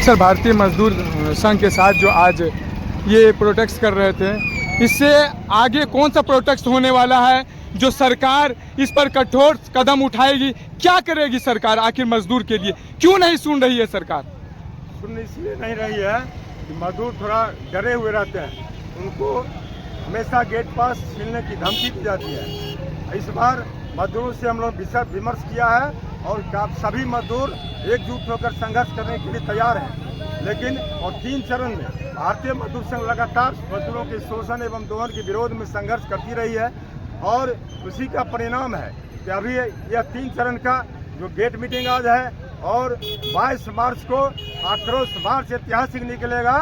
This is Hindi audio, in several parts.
सर, भारतीय मजदूर संघ के साथ जो आज ये प्रोटेस्ट कर रहे थे, इससे आगे कौन सा प्रोटेस्ट होने वाला है जो सरकार इस पर कठोर कदम उठाएगी? क्या करेगी सरकार आखिर मजदूर के लिए? क्यों नहीं सुन रही है सरकार? सुन इसलिए नहीं रही है कि मजदूर थोड़ा डरे हुए रहते हैं, उनको हमेशा गेट पास छीनने की धमकी दी जाती है। इस बार मजदूरों से हम लोग विचार विमर्श किया है और सभी मजदूर एकजुट होकर संघर्ष करने के लिए तैयार हैं। लेकिन और 3 चरण में भारतीय मजदूर संघ लगातार मजदूरों के शोषण एवं दोहन के विरोध में संघर्ष करती रही है और उसी का परिणाम है कि अभी यह 3 चरण का जो गेट मीटिंग आज है और 22 मार्च को आक्रोश मार्च ऐतिहासिक निकलेगा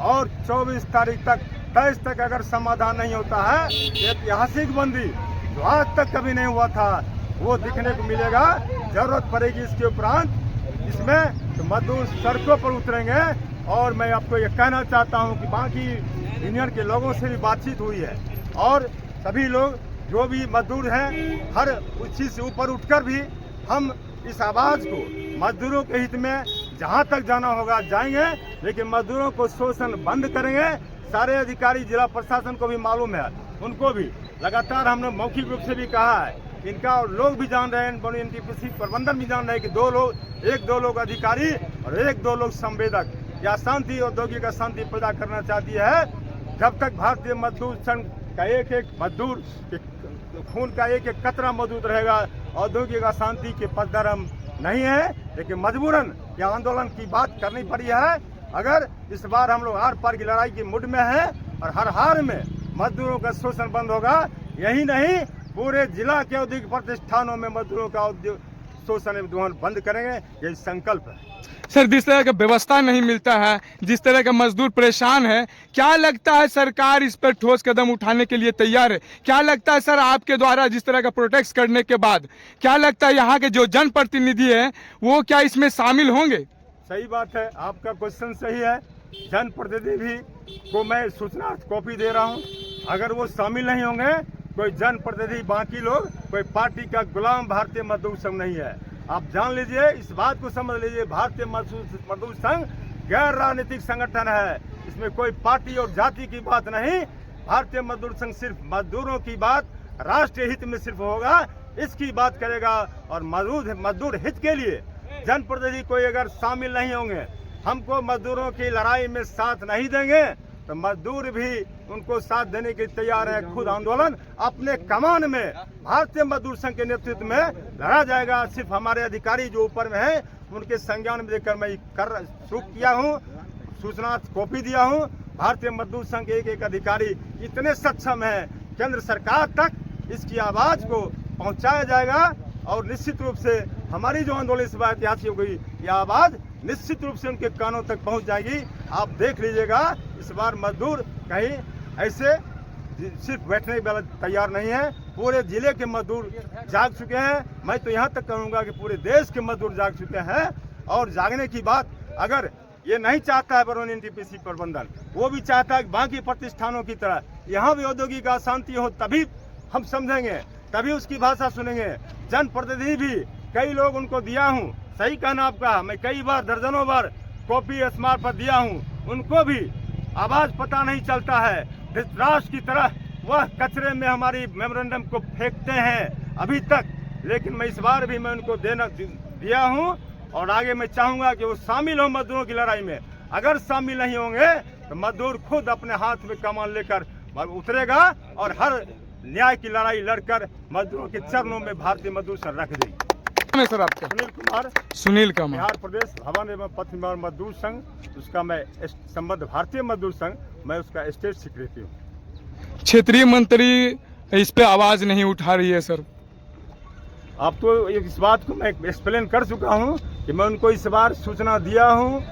और 24 तारीख तक 23 तक अगर समाधान नहीं होता है, ऐतिहासिक बंदी जो आज तक कभी नहीं हुआ था वो दिखने को मिलेगा। जरूरत पड़ेगी इसके उपरांत इसमें तो मजदूर सड़कों पर उतरेंगे। और मैं आपको ये कहना चाहता हूँ कि बाकी यूनियन के लोगों से भी बातचीत हुई है और सभी लोग जो भी मजदूर हैं हर उस चीज़ से ऊपर उठकर भी हम इस आवाज़ को मजदूरों के हित में जहाँ तक जाना होगा जाएंगे, लेकिन मजदूरों को शोषण बंद करेंगे। सारे अधिकारी जिला प्रशासन को भी मालूम है, उनको भी लगातार हमने मौखिक रूप से भी कहा है, इनका और लोग भी जान रहे हैं, एनटीपीसी प्रबंधन भी जान रहे हैं कि 1-2 लोग अधिकारी और 1-2 लोग संवेदक या शांति औद्योगिक शांति पैदा करना चाहती है। जब तक भारतीय मजदूर संघ का एक मजदूर खून का एक कतरा मौजूद रहेगा, औद्योगिक अशांति के पददर हम नहीं है। लेकिन मजबूरन यह आंदोलन की बात करनी पड़ी है। अगर इस बार हम लोग आर पार की लड़ाई की मुड में है और हर हार में मजदूरों का शोषण बंद होगा। यही नहीं, पूरे जिला के औद्योगिक प्रतिष्ठानों में मजदूरों का शोषण एवं दोहन बंद करेंगे, यही संकल्प है। सर, जिस तरह का व्यवस्था नहीं मिलता है, जिस तरह का मजदूर परेशान है, क्या लगता है सरकार इस पर ठोस कदम उठाने के लिए तैयार है? क्या लगता है सर आपके द्वारा जिस तरह का प्रोटेस्ट करने के बाद, क्या लगता है यहाँ के जो जनप्रतिनिधि हैं वो क्या इसमें शामिल होंगे? सही बात है, आपका क्वेश्चन सही है। जनप्रतिनिधि को मैं सूचना कॉपी दे रहा हूँ, अगर वो शामिल नहीं होंगे, कोई जनप्रतिनिधि बाकी लोग कोई पार्टी का गुलाम भारतीय मजदूर संघ नहीं है। आप जान लीजिए, इस बात को समझ लीजिए, भारतीय मजदूर संघ गैर राजनीतिक संगठन है। इसमें कोई पार्टी और जाति की बात नहीं। भारतीय मजदूर संघ सिर्फ मजदूरों की बात राष्ट्रीय हित में सिर्फ होगा, इसकी बात करेगा। और मजदूर हित के लिए जनप्रतिनिधि कोई अगर शामिल नहीं होंगे, हमको मजदूरों की लड़ाई में साथ नहीं देंगे, तो मजदूर भी उनको साथ देने के तैयार है। खुद आंदोलन अपने कमान में भारतीय मजदूर संघ के नेतृत्व में लड़ा जाएगा। सिर्फ हमारे अधिकारी जो ऊपर में है उनके संज्ञान में देकर मैं शुरू किया हूँ, सूचना कॉपी दिया हूँ। भारतीय मजदूर संघ के एक अधिकारी इतने सक्षम है, केंद्र सरकार तक इसकी आवाज को पहुँचाया जाएगा और निश्चित रूप से हमारी जो आंदोलन इस बार ऐतिहासिक होगी, यह आवाज निश्चित रूप से उनके कानों तक पहुंच जाएगी। आप देख लीजिएगा, इस बार मजदूर कहीं ऐसे सिर्फ बैठने वाला तैयार नहीं है। पूरे जिले के मजदूर जाग चुके हैं। मैं तो यहाँ तक कहूँगा कि पूरे देश के मजदूर जाग चुके हैं। और जागने की बात अगर ये नहीं चाहता है बरौनी एनटीपीसी प्रबंधन, वो भी चाहता है कि बाकी प्रतिष्ठानों की तरह यहाँ भी औद्योगिक अशांति हो, तभी हम समझेंगे, तभी उसकी भाषा सुनेंगे। जनप्रतिनिधि भी कई लोग उनको दिया हूँ, सही कहना आपका, मैं कई बार दर्जनों बार कॉपी स्मार्ट पर दिया हूँ, उनको भी आवाज पता नहीं चलता है। धृतराष्ट्र की तरह वह कचरे में हमारी मेमोरेंडम को फेंकते हैं अभी तक। लेकिन मैं इस बार भी मैं उनको दिया हूँ और आगे मैं चाहूँगा कि वो शामिल हो मजदूरों की लड़ाई में। अगर शामिल नहीं होंगे तो मजदूर खुद अपने हाथ में कमान लेकर उतरेगा और हर न्याय की लड़ाई लड़कर मजदूरों के चरणों में भारतीय मजदूर संघ रख देगी। सर आपका? सुनील कुमार, बिहार प्रदेश भवन एवं पथ निर्माण मजदूर संघ, उसका मैं संबद्ध भारतीय मजदूर संघ, मैं उसका स्टेट सेक्रेटरी हूँ। क्षेत्रीय मंत्री इस पे आवाज नहीं उठा रही है सर। अब तो इस बात को मैं एक्सप्लेन कर चुका हूँ कि मैं उनको इस बार सूचना दिया हूँ,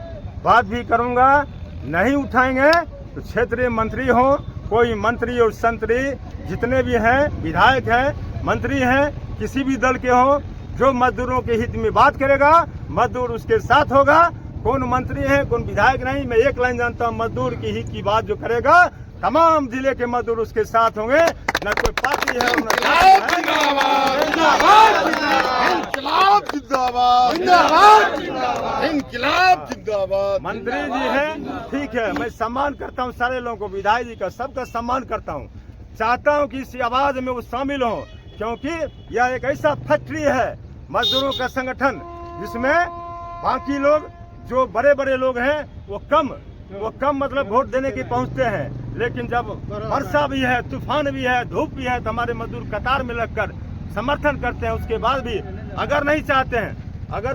बात भी करूँगा। नहीं उठाएंगे तो क्षेत्रीय मंत्री हो, कोई मंत्री और संतरी जितने भी हैं, विधायक हैं, मंत्री हैं, किसी भी दल के हो, जो मजदूरों के हित में बात करेगा मजदूर उसके साथ होगा। कौन मंत्री है कौन विधायक नहीं, मैं एक लाइन जानता हूँ, मजदूर की हित की बात जो करेगा तमाम जिले के मजदूर उसके साथ होंगे। न कोई पार्टी है इंकलाब जिंदाबाद, जिंदाबाद, इंकलाब जिंदाबाद। मंत्री जी हैं, ठीक है, मैं सम्मान करता हूँ सारे लोगों को, विधायक जी का सबका सम्मान करता हूँ। चाहता हूँ कि इस आवाज में वो शामिल हों, क्योंकि यह एक ऐसा फैक्ट्री है मजदूरों का संगठन जिसमें बाकी लोग जो बड़े बड़े लोग हैं वो कम मतलब वोट देने के पहुंचते हैं, लेकिन जब वर्षा भी है, तूफान भी है, धूप भी है, तो हमारे मजदूर कतार में लगकर समर्थन करते हैं। उसके बाद भी अगर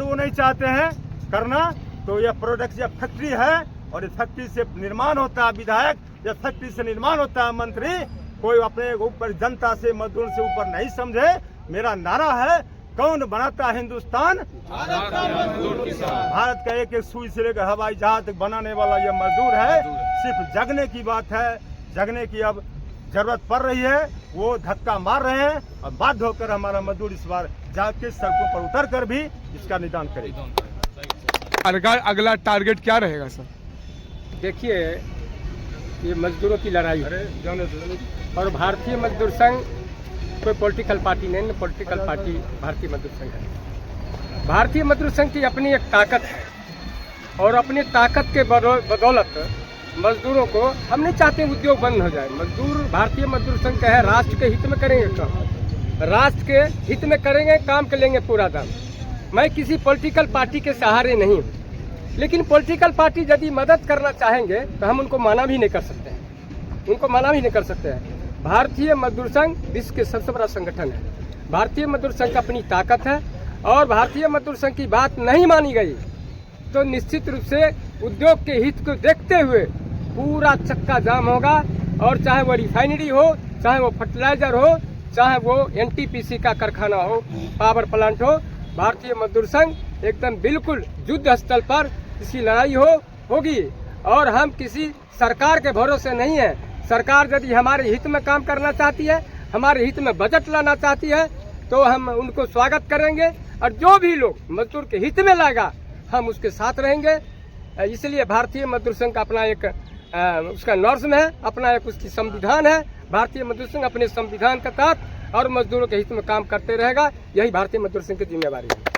वो नहीं चाहते हैं करना, तो यह प्रोडक्ट यह फैक्ट्री है और इस फैक्ट्री से निर्माण होता है विधायक, यह फैक्ट्री से निर्माण होता है मंत्री। कोई अपने ऊपर जनता से मजदूर से ऊपर नहीं समझे। मेरा नारा है, कौन बनाता हिंदुस्तान? भारत का एक एक सुई से लेकर हवाई जहाज तक बनाने वाला यह मजदूर है। सिर्फ जगने की बात है, जगने की अब जरूरत पड़ रही है। वो धक्का मार रहे हैं और बाध्य होकर हमारा मजदूर इस बार जाके सड़कों पर उतर कर भी इसका निदान करेगा। अगला टारगेट क्या रहेगा सर? देखिए, ये मजदूरों की लड़ाई है और भारतीय मजदूर संघ कोई पॉलिटिकल पार्टी नहीं, पॉलिटिकल पार्टी भारतीय मजदूर संघ है। भारतीय मजदूर संघ की अपनी एक ताकत है और अपनी ताकत के बदौलत मजदूरों को, हम नहीं चाहते उद्योग बंद हो जाए। मजदूर भारतीय मजदूर संघ का है, राष्ट्र के हित में करेंगे काम, राष्ट्र के हित में करेंगे काम, कर लेंगे पूरा दाम। मैं किसी पॉलिटिकल पार्टी के सहारे नहीं हूँ, लेकिन पॉलिटिकल पार्टी यदि मदद करना चाहेंगे तो हम उनको मना भी नहीं कर सकते हैं, भारतीय मजदूर संघ विश्व के सबसे बड़ा संगठन है। भारतीय मजदूर संघ का अपनी ताकत है और भारतीय मजदूर संघ की बात नहीं मानी गई तो निश्चित रूप से उद्योग के हित को देखते हुए पूरा चक्का जाम होगा। और चाहे वो रिफाइनरी हो, चाहे वो फर्टिलाइजर हो, चाहे वो एनटीपीसी का कारखाना हो, पावर प्लांट हो, भारतीय मजदूर संघ एकदम बिल्कुल युद्ध स्थल पर इसकी लड़ाई होगी। और हम किसी सरकार के भरोसे नहीं है। सरकार यदि हमारे हित में काम करना चाहती है, हमारे हित में बजट लाना चाहती है, तो हम उनको स्वागत करेंगे और जो भी लोग मजदूर के हित में लाएगा हम उसके साथ रहेंगे। इसलिए भारतीय मजदूर संघ का अपना एक उसका नॉर्म है, अपना एक उसकी संविधान है। भारतीय मजदूर संघ अपने संविधान के तहत और मजदूरों के हित में काम करते रहेगा। यही भारतीय मजदूर संघ की जिम्मेवारी है।